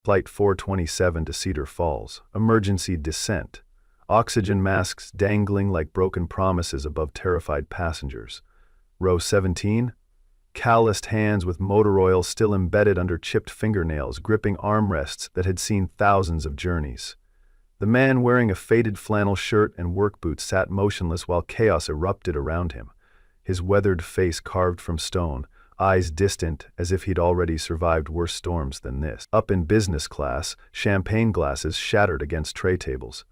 Flight 427 to Cedar Falls. Emergency descent. Oxygen masks dangling like broken promises above terrified passengers. Row 17. Calloused hands with motor oil still embedded under chipped fingernails gripping armrests that had seen thousands of journeys. The man wearing a faded flannel shirt and work boots sat motionless while chaos erupted around him, his weathered face carved from stone, eyes distant as if he'd already survived worse storms than this. Up in business class, champagne glasses shattered against tray tables.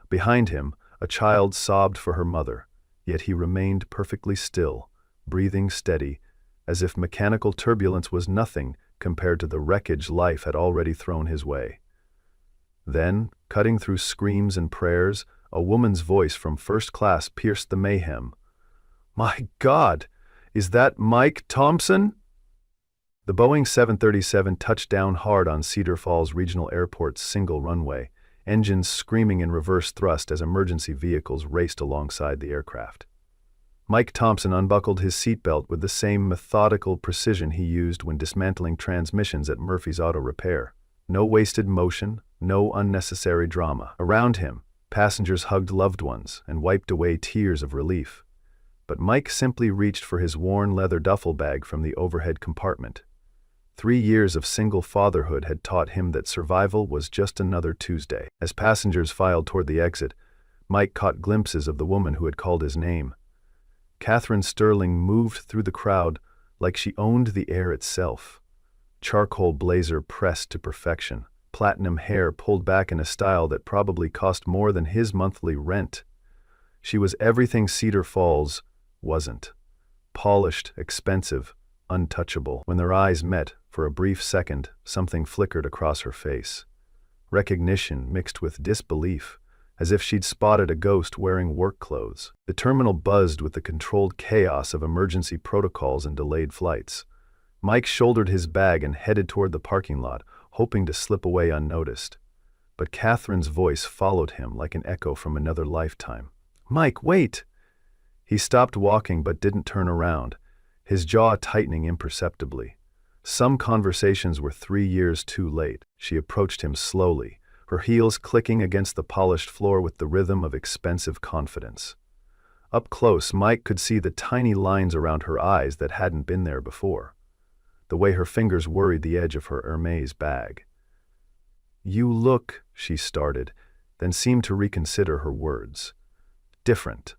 Behind him, a child sobbed for her mother, yet he remained perfectly still, breathing steady, as if mechanical turbulence was nothing compared to the wreckage life had already thrown his way. Then, cutting through screams and prayers, a woman's voice from first class pierced the mayhem. "My God! Is that Mike Thompson?" The Boeing 737 touched down hard on Cedar Falls Regional Airport's single runway, engines screaming in reverse thrust as emergency vehicles raced alongside the aircraft. Mike Thompson unbuckled his seatbelt with the same methodical precision he used when dismantling transmissions at Murphy's Auto Repair. No wasted motion, no unnecessary drama. Around him, passengers hugged loved ones and wiped away tears of relief. But Mike simply reached for his worn leather duffel bag from the overhead compartment. 3 years of single fatherhood had taught him that survival was just another Tuesday. As passengers filed toward the exit, Mike caught glimpses of the woman who had called his name. Catherine Sterling moved through the crowd like she owned the air itself. Charcoal blazer pressed to perfection, platinum hair pulled back in a style that probably cost more than his monthly rent. She was everything Cedar Falls wasn't. Polished, expensive, untouchable. When their eyes met, for a brief second, something flickered across her face. Recognition mixed with disbelief, as if she'd spotted a ghost wearing work clothes. The terminal buzzed with the controlled chaos of emergency protocols and delayed flights. Mike shouldered his bag and headed toward the parking lot, hoping to slip away unnoticed. But Catherine's voice followed him like an echo from another lifetime. "Mike, wait!" He stopped walking but didn't turn around, his jaw tightening imperceptibly. Some conversations were 3 years too late. She approached him slowly, her heels clicking against the polished floor with the rhythm of expensive confidence. Up close, Mike could see the tiny lines around her eyes that hadn't been there before, the way her fingers worried the edge of her Hermes bag. "You look," she started, then seemed to reconsider her words. "Different."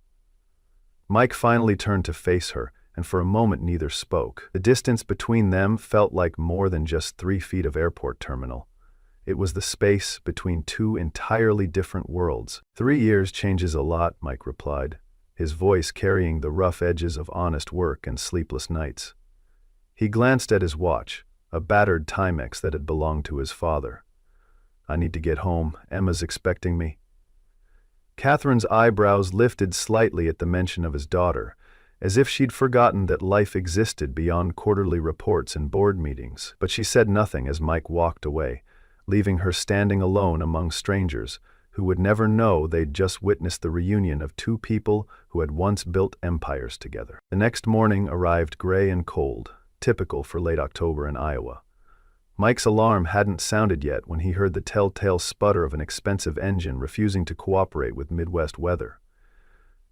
Mike finally turned to face her, and for a moment neither spoke. The distance between them felt like more than just 3 feet of airport terminal. It was the space between 2 entirely different worlds. 3 years changes a lot, Mike replied, his voice carrying the rough edges of honest work and sleepless nights. He glanced at his watch, a battered Timex that had belonged to his father. "I need to get home. Emma's expecting me." Catherine's eyebrows lifted slightly at the mention of his daughter, as if she'd forgotten that life existed beyond quarterly reports and board meetings. But she said nothing as Mike walked away, leaving her standing alone among strangers who would never know they'd just witnessed the reunion of 2 people who had once built empires together. The next morning arrived gray and cold, typical for late October in Iowa. Mike's alarm hadn't sounded yet when he heard the telltale sputter of an expensive engine refusing to cooperate with Midwest weather.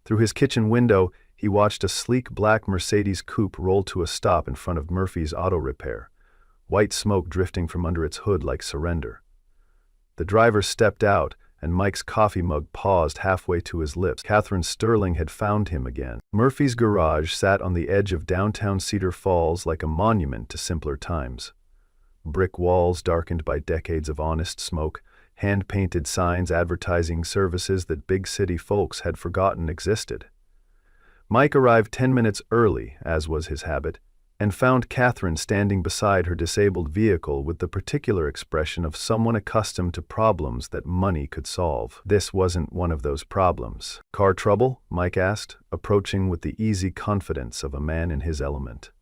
Through his kitchen window, he watched a sleek black Mercedes coupe roll to a stop in front of Murphy's Auto Repair, white smoke drifting from under its hood like surrender. The driver stepped out, and Mike's coffee mug paused halfway to his lips. Catherine Sterling had found him again. Murphy's garage sat on the edge of downtown Cedar Falls like a monument to simpler times. Brick walls darkened by decades of honest smoke, hand-painted signs advertising services that big city folks had forgotten existed. Mike arrived 10 minutes early, as was his habit, and found Catherine standing beside her disabled vehicle with the particular expression of someone accustomed to problems that money could solve. This wasn't one of those problems. "Car trouble?" Mike asked, approaching with the easy confidence of a man in his element.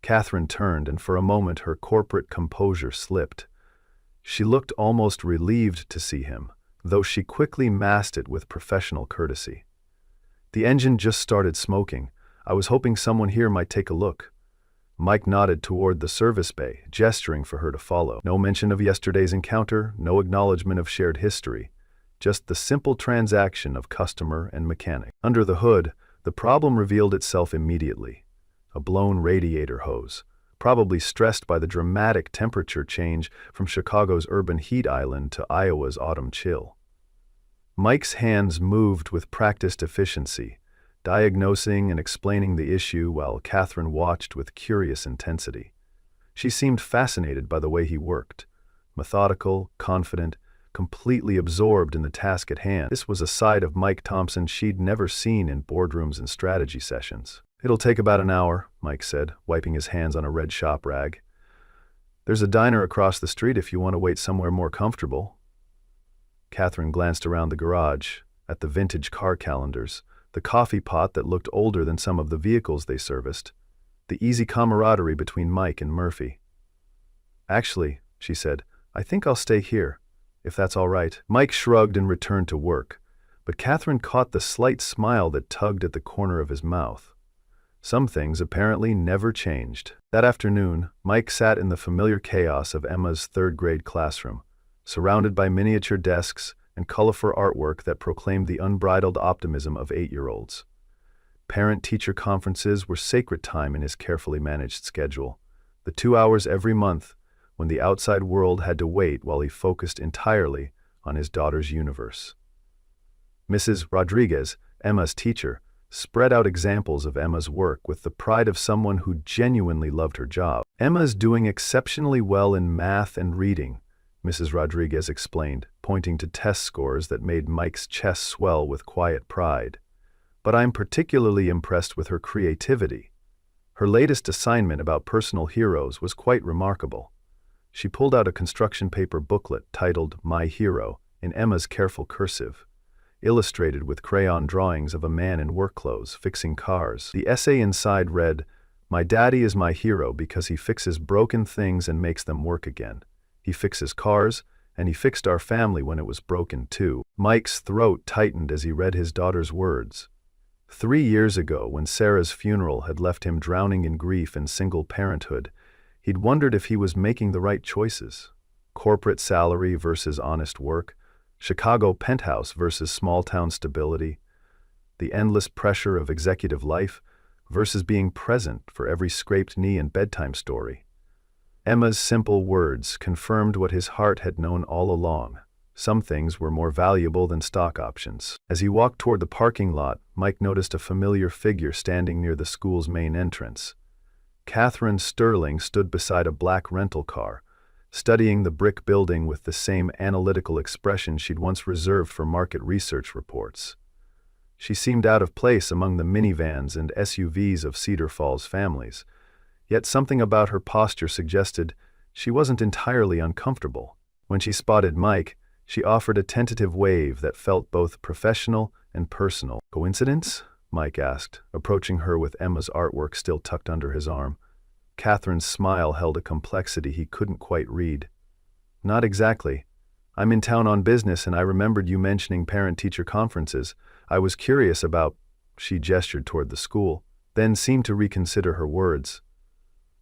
Catherine turned, and for a moment her corporate composure slipped. She looked almost relieved to see him, though she quickly masked it with professional courtesy. "The engine just started smoking. I was hoping someone here might take a look." Mike nodded toward the service bay, gesturing for her to follow. No mention of yesterday's encounter, no acknowledgement of shared history, just the simple transaction of customer and mechanic. Under the hood, the problem revealed itself immediately. A blown radiator hose, probably stressed by the dramatic temperature change from Chicago's urban heat island to Iowa's autumn chill. Mike's hands moved with practiced efficiency, diagnosing and explaining the issue while Catherine watched with curious intensity. She seemed fascinated by the way he worked, methodical, confident, completely absorbed in the task at hand. This was a side of Mike Thompson she'd never seen in boardrooms and strategy sessions. "It'll take about an hour," Mike said, wiping his hands on a red shop rag. "There's a diner across the street if you want to wait somewhere more comfortable." Catherine glanced around the garage, at the vintage car calendars, the coffee pot that looked older than some of the vehicles they serviced, the easy camaraderie between Mike and Murphy. "Actually," she said, "I think I'll stay here, if that's all right." Mike shrugged and returned to work, but Catherine caught the slight smile that tugged at the corner of his mouth. Some things apparently never changed. That afternoon, Mike sat in the familiar chaos of Emma's third-grade classroom, surrounded by miniature desks and colorful artwork that proclaimed the unbridled optimism of 8-year-olds. Parent-teacher conferences were sacred time in his carefully managed schedule, the 2 hours every month when the outside world had to wait while he focused entirely on his daughter's universe. Mrs. Rodriguez, Emma's teacher, spread out examples of Emma's work with the pride of someone who genuinely loved her job. "Emma's doing exceptionally well in math and reading," Mrs. Rodriguez explained, pointing to test scores that made Mike's chest swell with quiet pride. "But I'm particularly impressed with her creativity. Her latest assignment about personal heroes was quite remarkable." She pulled out a construction paper booklet titled My Hero in Emma's careful cursive, illustrated with crayon drawings of a man in work clothes fixing cars. The essay inside read, "My daddy is my hero because he fixes broken things and makes them work again. He fixes cars, and he fixed our family when it was broken too." Mike's throat tightened as he read his daughter's words. 3 years ago, when Sarah's funeral had left him drowning in grief and single parenthood, he'd wondered if he was making the right choices. Corporate salary versus honest work, Chicago penthouse versus small-town stability, the endless pressure of executive life versus being present for every scraped knee and bedtime story. Emma's simple words confirmed what his heart had known all along. Some things were more valuable than stock options. As he walked toward the parking lot, Mike noticed a familiar figure standing near the school's main entrance. Catherine Sterling stood beside a black rental car, studying the brick building with the same analytical expression she'd once reserved for market research reports. She seemed out of place among the minivans and SUVs of Cedar Falls families, yet something about her posture suggested she wasn't entirely uncomfortable. When she spotted Mike, she offered a tentative wave that felt both professional and personal. "Coincidence?" Mike asked, approaching her with Emma's artwork still tucked under his arm. Catherine's smile held a complexity he couldn't quite read. "Not exactly. I'm in town on business and I remembered you mentioning parent-teacher conferences. I was curious about—" She gestured toward the school, then seemed to reconsider her words.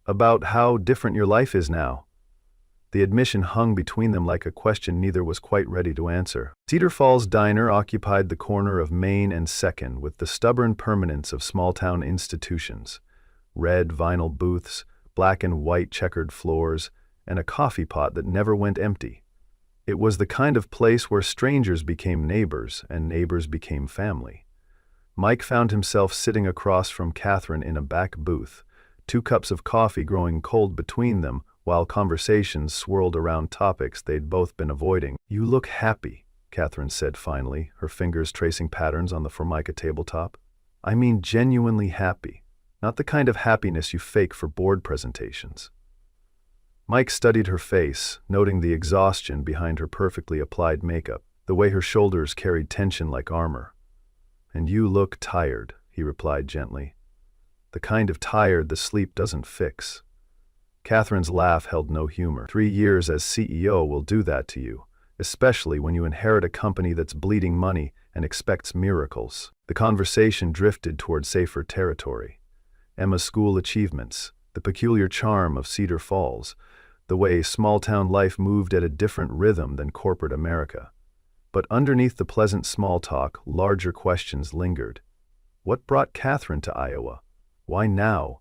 "About how different your life is now." The admission hung between them like a question neither was quite ready to answer. Cedar Falls Diner occupied the corner of Main and 2nd with the stubborn permanence of small-town institutions. Red vinyl booths, black and white checkered floors, and a coffee pot that never went empty. It was the kind of place where strangers became neighbors and neighbors became family. Mike found himself sitting across from Catherine in a back booth, 2 cups of coffee growing cold between them while conversations swirled around topics they'd both been avoiding. "You look happy," Catherine said finally, her fingers tracing patterns on the Formica tabletop. "I mean genuinely happy, not the kind of happiness you fake for board presentations." Mike studied her face, noting the exhaustion behind her perfectly applied makeup, the way her shoulders carried tension like armor. "And you look tired," he replied gently. "The kind of tired the sleep doesn't fix." Catherine's laugh held no humor. 3 years as CEO will do that to you, especially when you inherit a company that's bleeding money and expects miracles. The conversation drifted toward safer territory. Emma's school achievements, the peculiar charm of Cedar Falls, the way small-town life moved at a different rhythm than corporate America. But underneath the pleasant small talk, larger questions lingered. What brought Catherine to Iowa? Why now?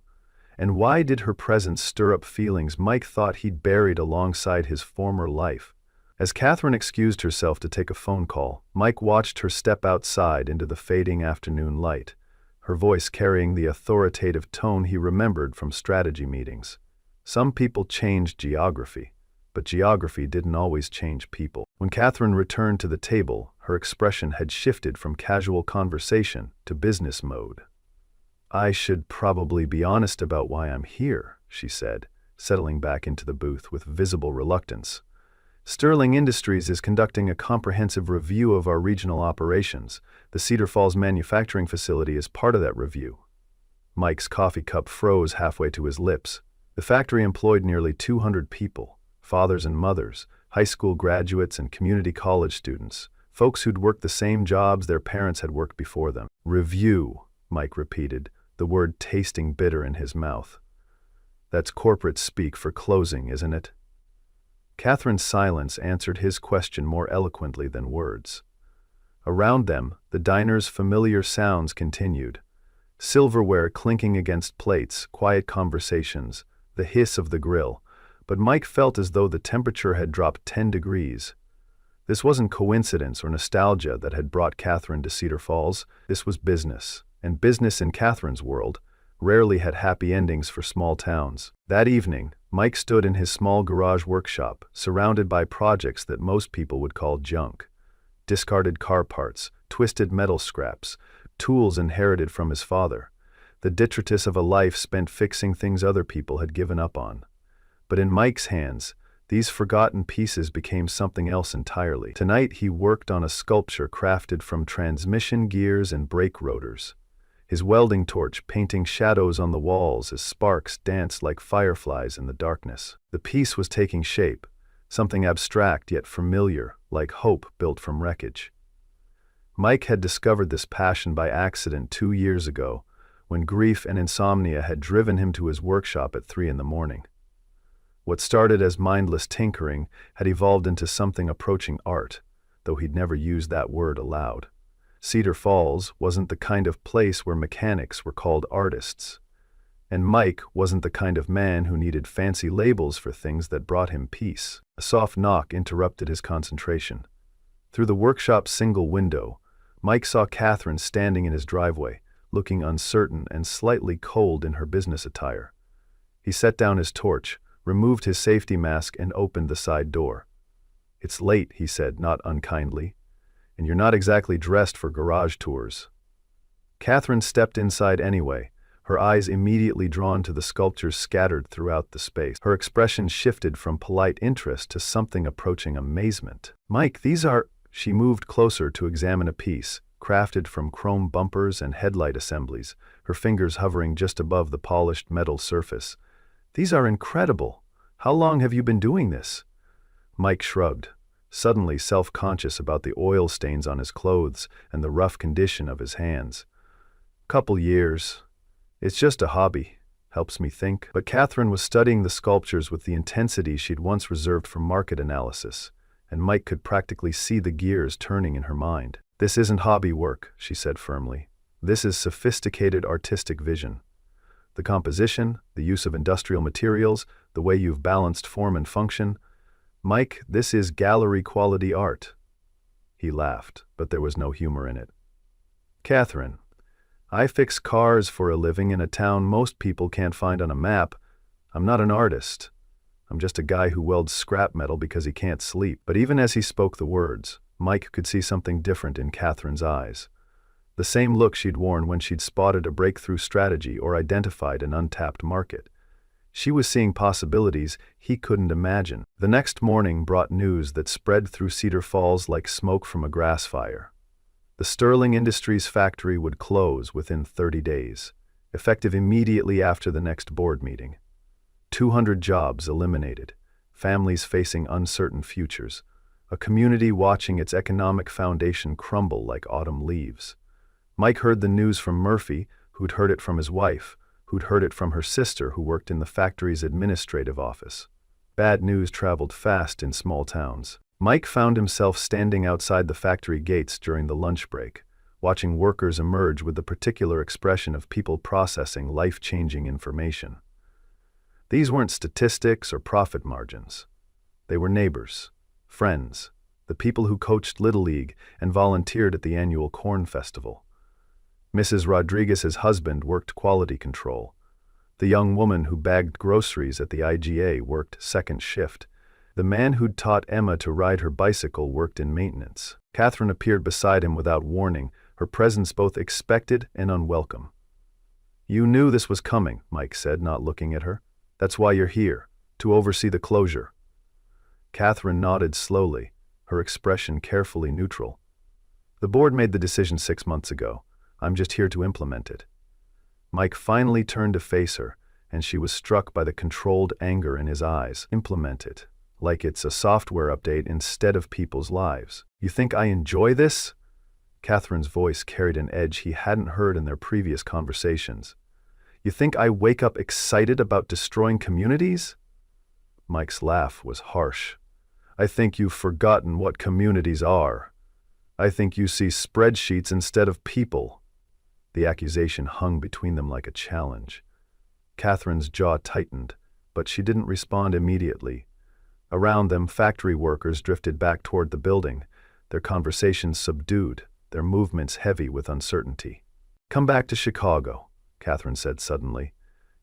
And why did her presence stir up feelings Mike thought he'd buried alongside his former life? As Catherine excused herself to take a phone call, Mike watched her step outside into the fading afternoon light, her voice carrying the authoritative tone he remembered from strategy meetings. Some people changed geography, but geography didn't always change people. When Catherine returned to the table, her expression had shifted from casual conversation to business mode. "I should probably be honest about why I'm here," she said, settling back into the booth with visible reluctance. "Sterling Industries is conducting a comprehensive review of our regional operations. The Cedar Falls manufacturing facility is part of that review." Mike's coffee cup froze halfway to his lips. The factory employed nearly 200 people, fathers and mothers, high school graduates and community college students, folks who'd worked the same jobs their parents had worked before them. "Review," Mike repeated, the word tasting bitter in his mouth. "That's corporate speak for closing, isn't it?" Catherine's silence answered his question more eloquently than words. Around them, the diner's familiar sounds continued. Silverware clinking against plates, quiet conversations, the hiss of the grill, but Mike felt as though the temperature had dropped 10 degrees. This wasn't coincidence or nostalgia that had brought Catherine to Cedar Falls. This was business, and business in Catherine's world rarely had happy endings for small towns. That evening, Mike stood in his small garage workshop, surrounded by projects that most people would call junk. Discarded car parts, twisted metal scraps, tools inherited from his father, the detritus of a life spent fixing things other people had given up on. But in Mike's hands, these forgotten pieces became something else entirely. Tonight he worked on a sculpture crafted from transmission gears and brake rotors, his welding torch painting shadows on the walls as sparks danced like fireflies in the darkness. The piece was taking shape, something abstract yet familiar, like hope built from wreckage. Mike had discovered this passion by accident 2 years ago, when grief and insomnia had driven him to his workshop at 3 a.m. What started as mindless tinkering had evolved into something approaching art, though he'd never used that word aloud. Cedar Falls wasn't the kind of place where mechanics were called artists, and Mike wasn't the kind of man who needed fancy labels for things that brought him peace. A soft knock interrupted his concentration. Through the workshop's single window, Mike saw Catherine standing in his driveway, looking uncertain and slightly cold in her business attire. He set down his torch, removed his safety mask, and opened the side door. "It's late," he said, not unkindly, "and you're not exactly dressed for garage tours." Catherine stepped inside anyway, her eyes immediately drawn to the sculptures scattered throughout the space. Her expression shifted from polite interest to something approaching amazement. "Mike, these are—" She moved closer to examine a piece, crafted from chrome bumpers and headlight assemblies, her fingers hovering just above the polished metal surface. "These are incredible. How long have you been doing this?" Mike shrugged, suddenly self-conscious about the oil stains on his clothes and the rough condition of his hands. "Couple years. It's just a hobby. Helps me think." But Catherine was studying the sculptures with the intensity she'd once reserved for market analysis, and Mike could practically see the gears turning in her mind. "This isn't hobby work," she said firmly. "This is sophisticated artistic vision. The composition, the use of industrial materials, the way you've balanced form and function. Mike, this is gallery-quality art." He laughed, but there was no humor in it. "Catherine, I fix cars for a living in a town most people can't find on a map. I'm not an artist. I'm just a guy who welds scrap metal because he can't sleep." But even as he spoke the words, Mike could see something different in Catherine's eyes. The same look she'd worn when she'd spotted a breakthrough strategy or identified an untapped market. She was seeing possibilities he couldn't imagine. The next morning brought news that spread through Cedar Falls like smoke from a grass fire. The Sterling Industries factory would close within 30 days, effective immediately after the next board meeting. 200 jobs eliminated, families facing uncertain futures, a community watching its economic foundation crumble like autumn leaves. Mike heard the news from Murphy, who'd heard it from his wife, who'd heard it from her sister who worked in the factory's administrative office. Bad news traveled fast in small towns. Mike found himself standing outside the factory gates during the lunch break, watching workers emerge with the particular expression of people processing life-changing information. These weren't statistics or profit margins. They were neighbors, friends, the people who coached Little League and volunteered at the annual corn festival. Mrs. Rodriguez's husband worked quality control. The young woman who bagged groceries at the IGA worked second shift. The man who'd taught Emma to ride her bicycle worked in maintenance. Catherine appeared beside him without warning, her presence both expected and unwelcome. "You knew this was coming," Mike said, not looking at her. "That's why you're here, to oversee the closure." Catherine nodded slowly, her expression carefully neutral. "The board made the decision 6 months ago. I'm just here to implement it." Mike finally turned to face her, and she was struck by the controlled anger in his eyes. "Implement it, like it's a software update instead of people's lives. You think I enjoy this?" Catherine's voice carried an edge he hadn't heard in their previous conversations. "You think I wake up excited about destroying communities?" Mike's laugh was harsh. "I think you've forgotten what communities are. I think you see spreadsheets instead of people." The accusation hung between them like a challenge. Catherine's jaw tightened, but she didn't respond immediately. Around them, factory workers drifted back toward the building, their conversations subdued, their movements heavy with uncertainty. "Come back to Chicago," Catherine said suddenly.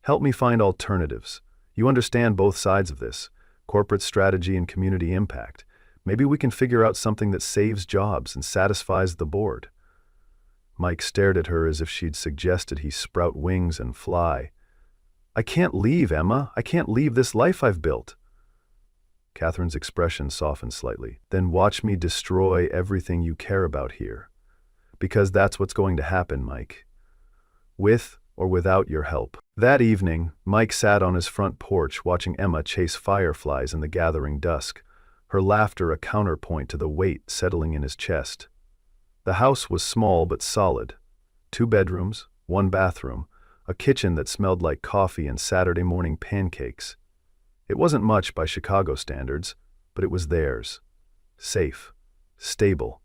"Help me find alternatives. You understand both sides of this, corporate strategy and community impact. Maybe we can figure out something that saves jobs and satisfies the board." Mike stared at her as if she'd suggested he sprout wings and fly. "I can't leave, Emma. I can't leave this life I've built." Catherine's expression softened slightly. "Then watch me destroy everything you care about here. Because that's what's going to happen, Mike. With or without your help." That evening, Mike sat on his front porch watching Emma chase fireflies in the gathering dusk, her laughter a counterpoint to the weight settling in his chest. The house was small but solid. 2 bedrooms, 1 bathroom, a kitchen that smelled like coffee and Saturday morning pancakes. It wasn't much by Chicago standards, but it was theirs. Safe, stable,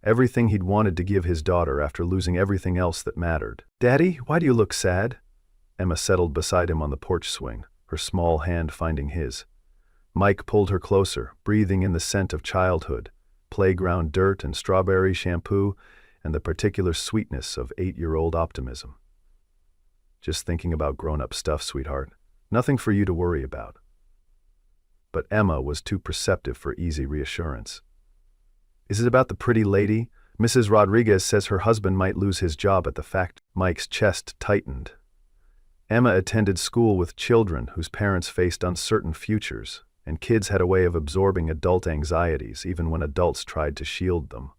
everything he'd wanted to give his daughter after losing everything else that mattered. "Daddy, why do you look sad?" Emma settled beside him on the porch swing, her small hand finding his. Mike pulled her closer, breathing in the scent of childhood, playground dirt and strawberry shampoo, and the particular sweetness of 8-year-old optimism. "Just thinking about grown-up stuff, sweetheart. Nothing for you to worry about." But Emma was too perceptive for easy reassurance. "Is it about the pretty lady? Mrs. Rodriguez says her husband might lose his job at the factory." Mike's chest tightened. Emma attended school with children whose parents faced uncertain futures, and kids had a way of absorbing adult anxieties even when adults tried to shield them.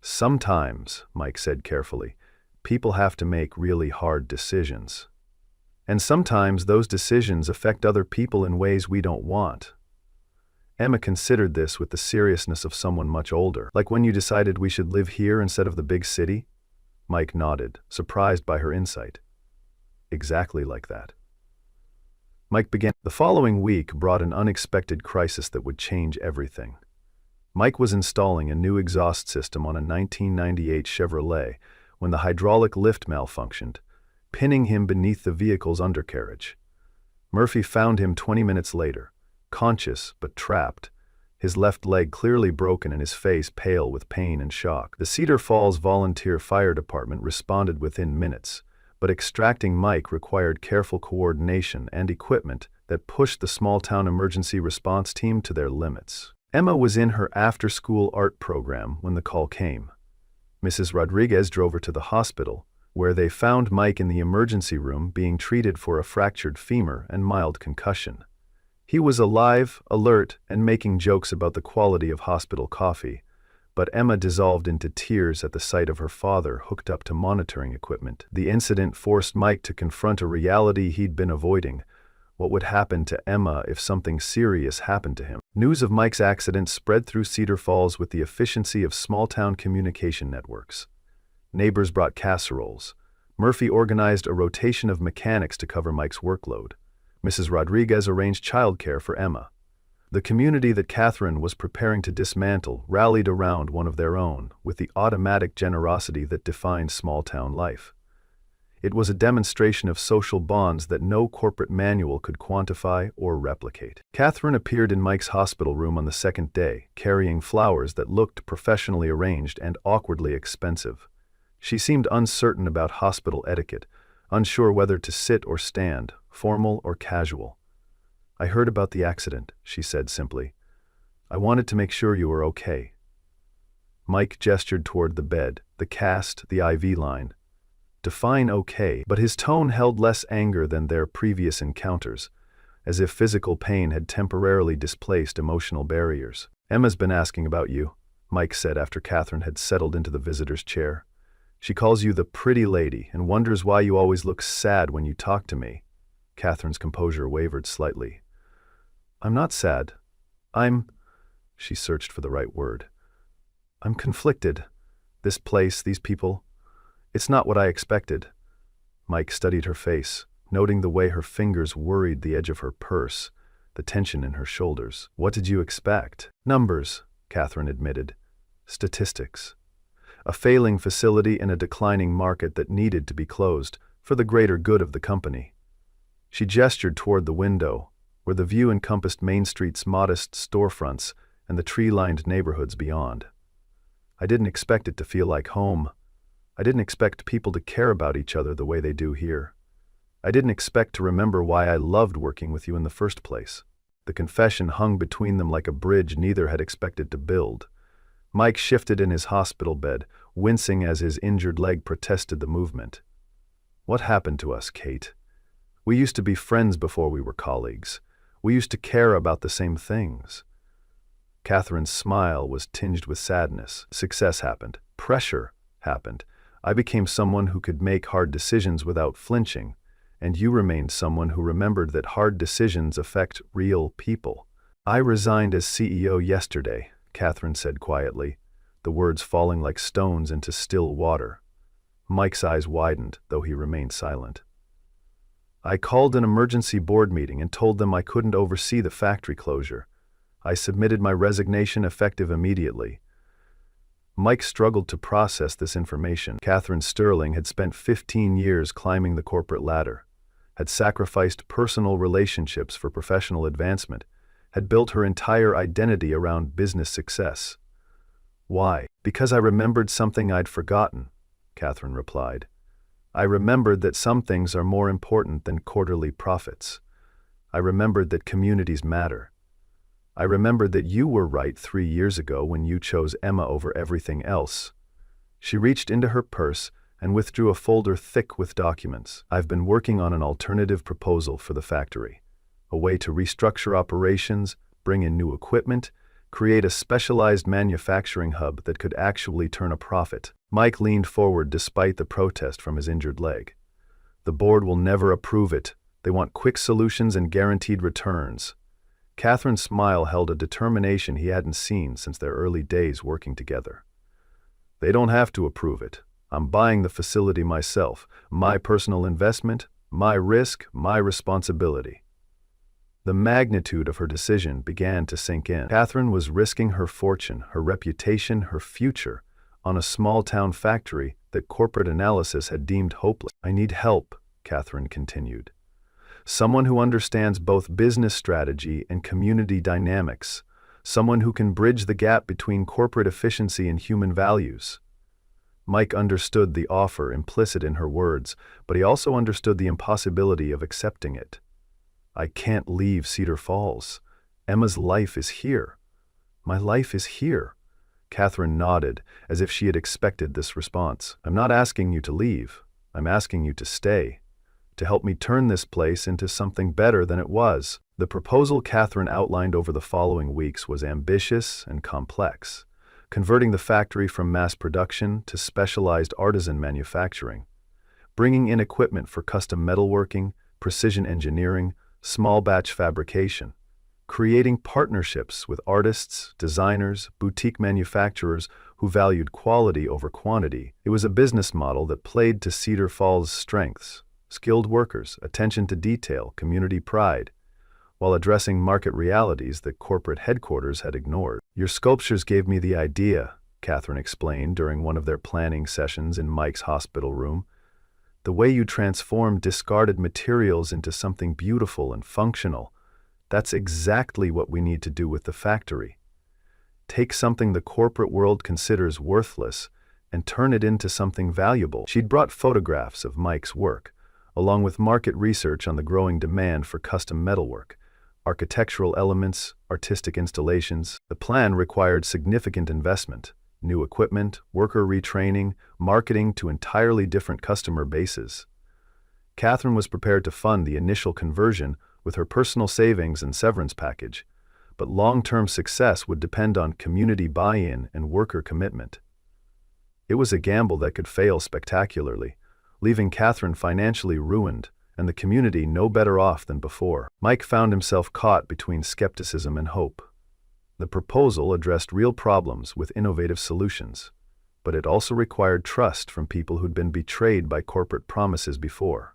"Sometimes," Mike said carefully, "people have to make really hard decisions. And sometimes those decisions affect other people in ways we don't want." Emma considered this with the seriousness of someone much older. "Like when you decided we should live here instead of the big city?" Mike nodded, surprised by her insight. "Exactly like that." Mike began. The following week brought an unexpected crisis that would change everything. Mike was installing a new exhaust system on a 1998 Chevrolet when the hydraulic lift malfunctioned, pinning him beneath the vehicle's undercarriage. Murphy found him 20 minutes later, conscious but trapped, his left leg clearly broken and his face pale with pain and shock. The Cedar Falls Volunteer Fire Department responded within minutes, but extracting Mike required careful coordination and equipment that pushed the small-town emergency response team to their limits. Emma was in her after-school art program when the call came. Mrs. Rodriguez drove her to the hospital, where they found Mike in the emergency room being treated for a fractured femur and mild concussion. He was alive, alert, and making jokes about the quality of hospital coffee, but Emma dissolved into tears at the sight of her father hooked up to monitoring equipment. The incident forced Mike to confront a reality he'd been avoiding. What would happen to Emma if something serious happened to him? News of Mike's accident spread through Cedar Falls with the efficiency of small-town communication networks. Neighbors brought casseroles. Murphy organized a rotation of mechanics to cover Mike's workload. Mrs. Rodriguez arranged childcare for Emma. The community that Catherine was preparing to dismantle rallied around one of their own with the automatic generosity that defines small-town life. It was a demonstration of social bonds that no corporate manual could quantify or replicate. Catherine appeared in Mike's hospital room on the second day, carrying flowers that looked professionally arranged and awkwardly expensive. She seemed uncertain about hospital etiquette, unsure whether to sit or stand, formal or casual. "I heard about the accident," she said simply. "I wanted to make sure you were okay." Mike gestured toward the bed, the cast, the IV line. Define okay, but his tone held less anger than their previous encounters, as if physical pain had temporarily displaced emotional barriers. "Emma's been asking about you," Mike said after Catherine had settled into the visitor's chair. "She calls you the pretty lady and wonders why you always look sad when you talk to me." Catherine's composure wavered slightly. "I'm not sad. She searched for the right word. "I'm conflicted. This place, these people. It's not what I expected." Mike studied her face, noting the way her fingers worried the edge of her purse, the tension in her shoulders. "What did you expect?" "Numbers," Catherine admitted. "Statistics. A failing facility in a declining market that needed to be closed for the greater good of the company." She gestured toward the window, where the view encompassed Main Street's modest storefronts and the tree-lined neighborhoods beyond. "I didn't expect it to feel like home. I didn't expect people to care about each other the way they do here. I didn't expect to remember why I loved working with you in the first place." The confession hung between them like a bridge neither had expected to build. Mike shifted in his hospital bed, wincing as his injured leg protested the movement. "What happened to us, Kate? We used to be friends before we were colleagues. We used to care about the same things." Catherine's smile was tinged with sadness. "Success happened. Pressure happened. I became someone who could make hard decisions without flinching, and you remained someone who remembered that hard decisions affect real people." "I resigned as CEO yesterday," Catherine said quietly, the words falling like stones into still water. Mike's eyes widened, though he remained silent. "I called an emergency board meeting and told them I couldn't oversee the factory closure. I submitted my resignation effective immediately." Mike struggled to process this information. Catherine Sterling had spent 15 years climbing the corporate ladder, had sacrificed personal relationships for professional advancement, had built her entire identity around business success. "Why?" "Because I remembered something I'd forgotten," Catherine replied. "I remembered that some things are more important than quarterly profits. I remembered that communities matter. I remembered that you were right 3 years ago when you chose Emma over everything else." She reached into her purse and withdrew a folder thick with documents. "I've been working on an alternative proposal for the factory. A way to restructure operations, bring in new equipment, create a specialized manufacturing hub that could actually turn a profit." Mike leaned forward despite the protest from his injured leg. "The board will never approve it. They want quick solutions and guaranteed returns." Catherine's smile held a determination he hadn't seen since their early days working together. "They don't have to approve it. I'm buying the facility myself. My personal investment, my risk, my responsibility." The magnitude of her decision began to sink in. Catherine was risking her fortune, her reputation, her future, on a small-town factory that corporate analysis had deemed hopeless. "I need help," Catherine continued. "Someone who understands both business strategy and community dynamics. Someone who can bridge the gap between corporate efficiency and human values." Mike understood the offer implicit in her words, but he also understood the impossibility of accepting it. "I can't leave Cedar Falls. Emma's life is here. My life is here." Catherine nodded, as if she had expected this response. "I'm not asking you to leave. I'm asking you to stay, to help me turn this place into something better than it was." The proposal Catherine outlined over the following weeks was ambitious and complex, converting the factory from mass production to specialized artisan manufacturing, bringing in equipment for custom metalworking, precision engineering, small batch fabrication, creating partnerships with artists, designers, boutique manufacturers who valued quality over quantity. It was a business model that played to Cedar Falls' strengths: skilled workers, attention to detail, community pride, while addressing market realities that corporate headquarters had ignored. "Your sculptures gave me the idea," Catherine explained during one of their planning sessions in Mike's hospital room. "The way you transformed discarded materials into something beautiful and functional. That's exactly what we need to do with the factory. Take something the corporate world considers worthless and turn it into something valuable." She'd brought photographs of Mike's work, along with market research on the growing demand for custom metalwork, architectural elements, artistic installations. The plan required significant investment: new equipment, worker retraining, marketing to entirely different customer bases. Catherine was prepared to fund the initial conversion with her personal savings and severance package, but long-term success would depend on community buy-in and worker commitment. It was a gamble that could fail spectacularly, leaving Catherine financially ruined and the community no better off than before. Mike found himself caught between skepticism and hope. The proposal addressed real problems with innovative solutions, but it also required trust from people who'd been betrayed by corporate promises before.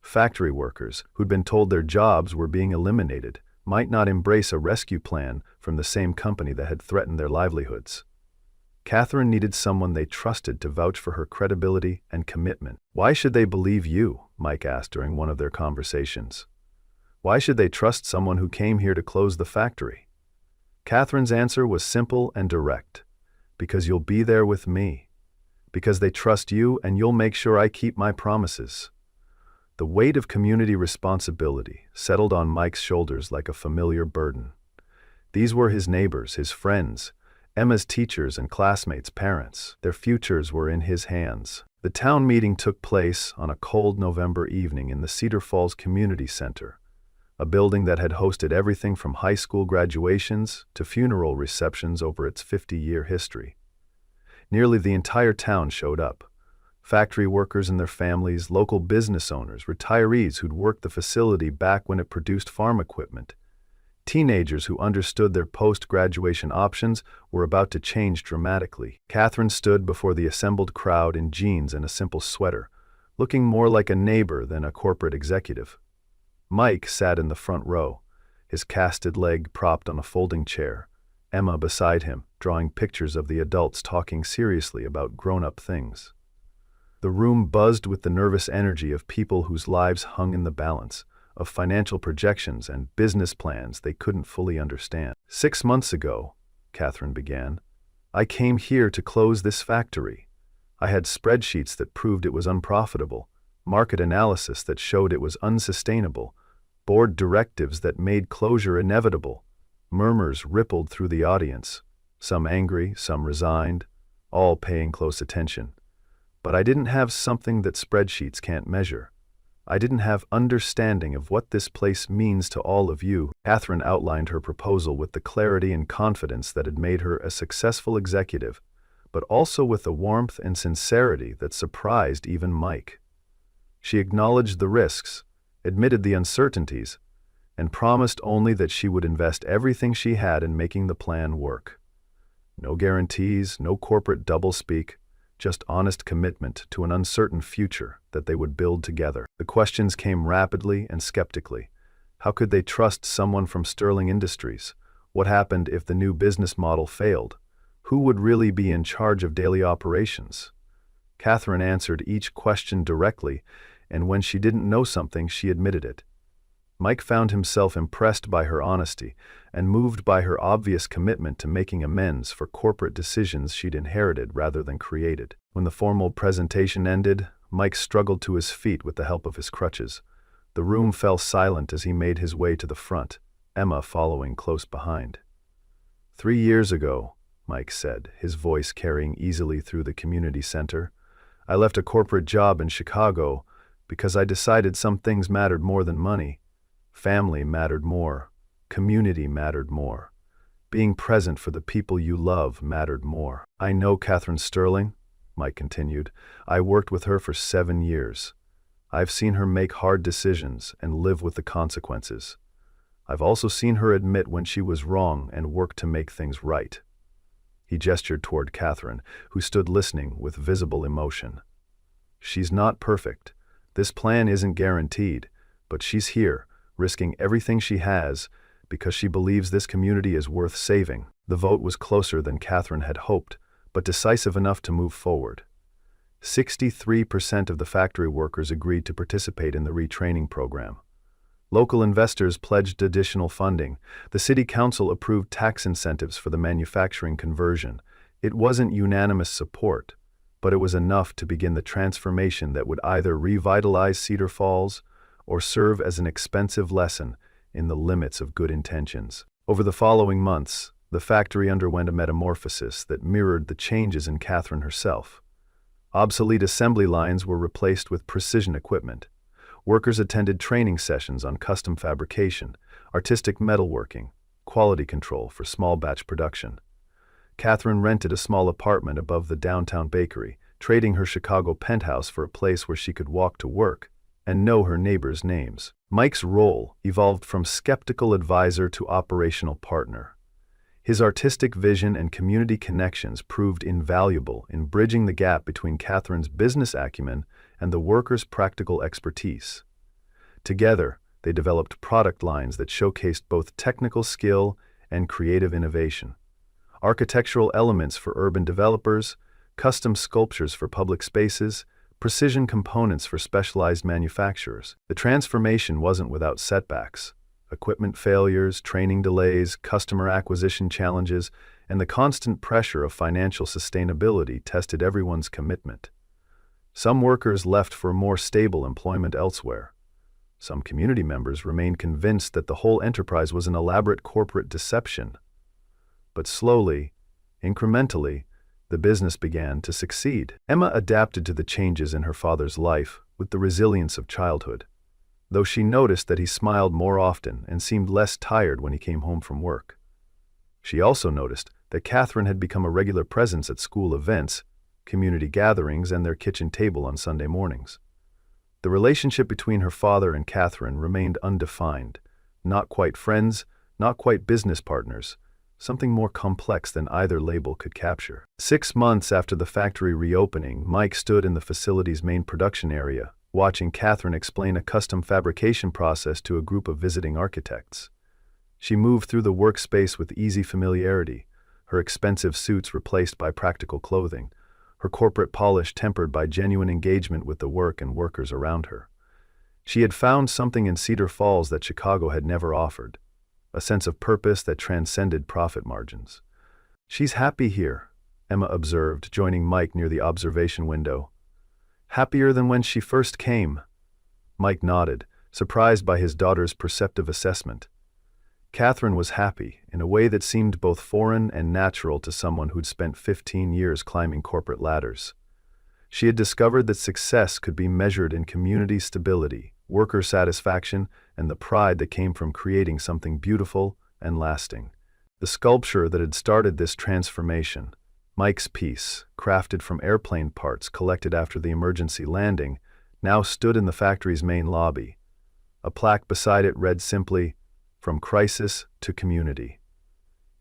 Factory workers, who'd been told their jobs were being eliminated, might not embrace a rescue plan from the same company that had threatened their livelihoods. Catherine needed someone they trusted to vouch for her credibility and commitment. "Why should they believe you?" Mike asked during one of their conversations. "Why should they trust someone who came here to close the factory?" Catherine's answer was simple and direct: "Because you'll be there with me. Because they trust you and you'll make sure I keep my promises." The weight of community responsibility settled on Mike's shoulders like a familiar burden. These were his neighbors, his friends, Emma's teachers and classmates' parents. Their futures were in his hands. The town meeting took place on a cold November evening in the Cedar Falls Community Center, a building that had hosted everything from high school graduations to funeral receptions over its 50-year history. Nearly the entire town showed up: factory workers and their families, local business owners, retirees who'd worked the facility back when it produced farm equipment. Teenagers who understood their post-graduation options were about to change dramatically. Catherine stood before the assembled crowd in jeans and a simple sweater, looking more like a neighbor than a corporate executive. Mike sat in the front row, his casted leg propped on a folding chair, Emma beside him, drawing pictures of the adults talking seriously about grown-up things. The room buzzed with the nervous energy of people whose lives hung in the balance, of financial projections and business plans they couldn't fully understand. "6 months ago," Catherine began, "I came here to close this factory. I had spreadsheets that proved it was unprofitable, market analysis that showed it was unsustainable, board directives that made closure inevitable." Murmurs rippled through the audience, some angry, some resigned, all paying close attention. "But I didn't have something that spreadsheets can't measure. I didn't have understanding of what this place means to all of you." Catherine outlined her proposal with the clarity and confidence that had made her a successful executive, but also with a warmth and sincerity that surprised even Mike. She acknowledged the risks, admitted the uncertainties, and promised only that she would invest everything she had in making the plan work. No guarantees, no corporate doublespeak, just honest commitment to an uncertain future that they would build together. The questions came rapidly and skeptically. How could they trust someone from Sterling Industries? What happened if the new business model failed? Who would really be in charge of daily operations? Catherine answered each question directly, and when she didn't know something, she admitted it. Mike found himself impressed by her honesty and moved by her obvious commitment to making amends for corporate decisions she'd inherited rather than created. When the formal presentation ended, Mike struggled to his feet with the help of his crutches. The room fell silent as he made his way to the front, Emma following close behind. 3 years ago," Mike said, his voice carrying easily through the community center, "I left a corporate job in Chicago because I decided some things mattered more than money. Family mattered more. Community mattered more. Being present for the people you love mattered more." "I know Catherine Sterling," Mike continued. "I worked with her for 7 years. I've seen her make hard decisions and live with the consequences. I've also seen her admit when she was wrong and work to make things right." He gestured toward Catherine, who stood listening with visible emotion. She's not perfect. This plan isn't guaranteed, but she's here, risking everything she has, because she believes this community is worth saving. The vote was closer than Catherine had hoped, but decisive enough to move forward. 63% of the factory workers agreed to participate in the retraining program. Local investors pledged additional funding. The city council approved tax incentives for the manufacturing conversion. It wasn't unanimous support, but it was enough to begin the transformation that would either revitalize Cedar Falls or serve as an expensive lesson in the limits of good intentions. Over the following months, the factory underwent a metamorphosis that mirrored the changes in Catherine herself. Obsolete assembly lines were replaced with precision equipment. Workers attended training sessions on custom fabrication, artistic metalworking, quality control for small batch production. Catherine rented a small apartment above the downtown bakery, trading her Chicago penthouse for a place where she could walk to work and know her neighbors' names. Mike's role evolved from skeptical advisor to operational partner. His artistic vision and community connections proved invaluable in bridging the gap between Catherine's business acumen and the workers' practical expertise. Together, they developed product lines that showcased both technical skill and creative innovation. Architectural elements for urban developers, custom sculptures for public spaces, precision components for specialized manufacturers. The transformation wasn't without setbacks. Equipment failures, training delays, customer acquisition challenges, and the constant pressure of financial sustainability tested everyone's commitment. Some workers left for more stable employment elsewhere. Some community members remained convinced that the whole enterprise was an elaborate corporate deception. But slowly, incrementally, the business began to succeed. Emma adapted to the changes in her father's life with the resilience of childhood, though she noticed that he smiled more often and seemed less tired when he came home from work. She also noticed that Catherine had become a regular presence at school events, community gatherings, and their kitchen table on Sunday mornings. The relationship between her father and Catherine remained undefined, not quite friends, not quite business partners, something more complex than either label could capture. 6 months after the factory reopening, Mike stood in the facility's main production area, watching Catherine explain a custom fabrication process to a group of visiting architects. She moved through the workspace with easy familiarity, her expensive suits replaced by practical clothing, her corporate polish tempered by genuine engagement with the work and workers around her. She had found something in Cedar Falls that Chicago had never offered, a sense of purpose that transcended profit margins. "She's happy here," Emma observed, joining Mike near the observation window. "Happier than when she first came." Mike nodded, surprised by his daughter's perceptive assessment. Catherine was happy, in a way that seemed both foreign and natural to someone who'd spent 15 years climbing corporate ladders. She had discovered that success could be measured in community stability, worker satisfaction, and the pride that came from creating something beautiful and lasting. The sculpture that had started this transformation, Mike's piece, crafted from airplane parts collected after the emergency landing, now stood in the factory's main lobby. A plaque beside it read simply, "From crisis to community."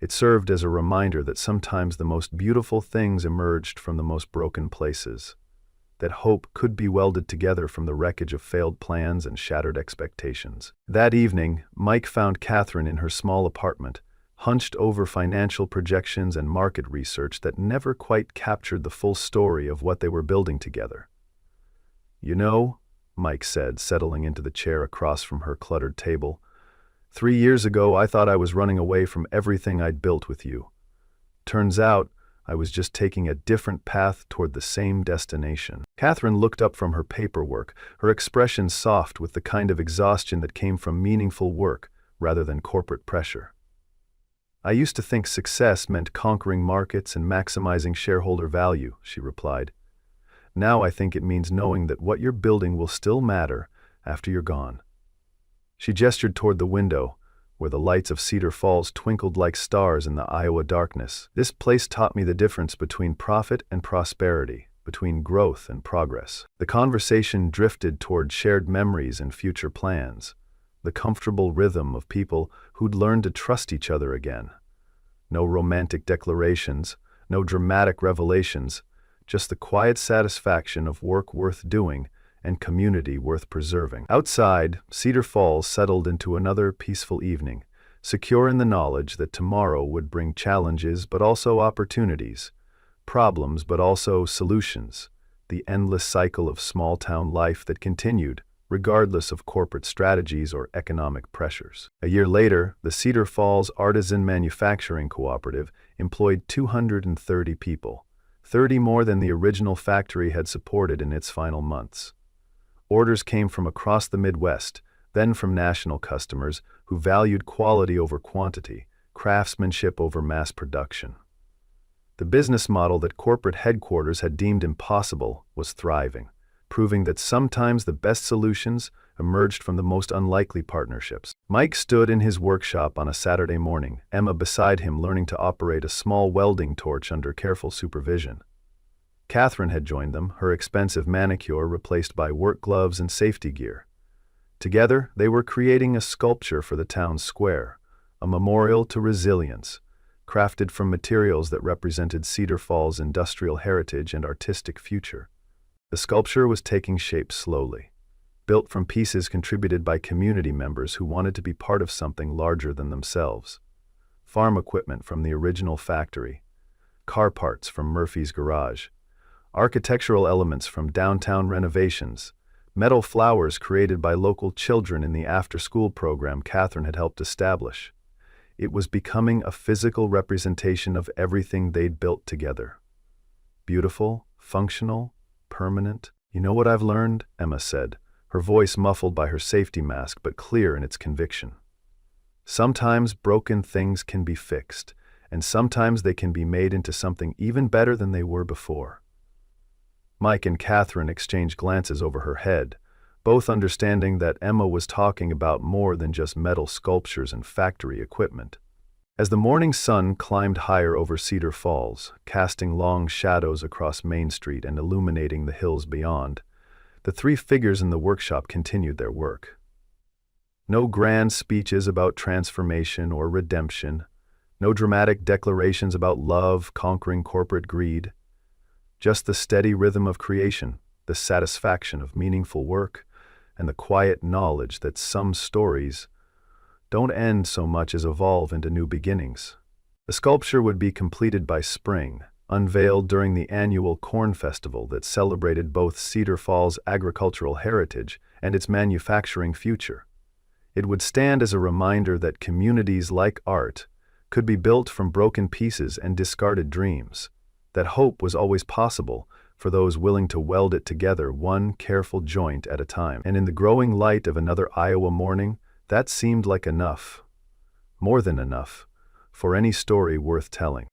It served as a reminder that sometimes the most beautiful things emerged from the most broken places, that hope could be welded together from the wreckage of failed plans and shattered expectations. That evening, Mike found Catherine in her small apartment, hunched over financial projections and market research that never quite captured the full story of what they were building together. "You know," Mike said, settling into the chair across from her cluttered table, 3 years ago I thought I was running away from everything I'd built with you. Turns out, I was just taking a different path toward the same destination." Catherine looked up from her paperwork, her expression soft with the kind of exhaustion that came from meaningful work rather than corporate pressure. "I used to think success meant conquering markets and maximizing shareholder value," she replied. "Now I think it means knowing that what you're building will still matter after you're gone." She gestured toward the window, where the lights of Cedar Falls twinkled like stars in the Iowa darkness. "This place taught me the difference between profit and prosperity, between growth and progress." The conversation drifted toward shared memories and future plans, the comfortable rhythm of people who'd learned to trust each other again. No romantic declarations, no dramatic revelations, just the quiet satisfaction of work worth doing and community worth preserving. Outside, Cedar Falls settled into another peaceful evening, secure in the knowledge that tomorrow would bring challenges but also opportunities, problems but also solutions, the endless cycle of small-town life that continued, regardless of corporate strategies or economic pressures. A year later, the Cedar Falls Artisan Manufacturing Cooperative employed 230 people, 30 more than the original factory had supported in its final months. Orders came from across the Midwest, then from national customers who valued quality over quantity, craftsmanship over mass production. The business model that corporate headquarters had deemed impossible was thriving, proving that sometimes the best solutions emerged from the most unlikely partnerships. Mike stood in his workshop on a Saturday morning, Emma beside him learning to operate a small welding torch under careful supervision. Catherine had joined them, her expensive manicure replaced by work gloves and safety gear. Together, they were creating a sculpture for the town's square, a memorial to resilience, crafted from materials that represented Cedar Falls' industrial heritage and artistic future. The sculpture was taking shape slowly, built from pieces contributed by community members who wanted to be part of something larger than themselves. Farm equipment from the original factory, car parts from Murphy's garage, architectural elements from downtown renovations, metal flowers created by local children in the after-school program Catherine had helped establish. It was becoming a physical representation of everything they'd built together. Beautiful, functional, permanent. "You know what I've learned?" Emma said, her voice muffled by her safety mask but clear in its conviction. "Sometimes broken things can be fixed, and sometimes they can be made into something even better than they were before." Mike and Catherine exchanged glances over her head, both understanding that Emma was talking about more than just metal sculptures and factory equipment. As the morning sun climbed higher over Cedar Falls, casting long shadows across Main Street and illuminating the hills beyond, the three figures in the workshop continued their work. No grand speeches about transformation or redemption, no dramatic declarations about love conquering corporate greed. Just the steady rhythm of creation, the satisfaction of meaningful work, and the quiet knowledge that some stories don't end so much as evolve into new beginnings. The sculpture would be completed by spring, unveiled during the annual Corn Festival that celebrated both Cedar Falls' agricultural heritage and its manufacturing future. It would stand as a reminder that communities like art could be built from broken pieces and discarded dreams, that hope was always possible for those willing to weld it together one careful joint at a time. And in the growing light of another Iowa morning, that seemed like enough, more than enough, for any story worth telling.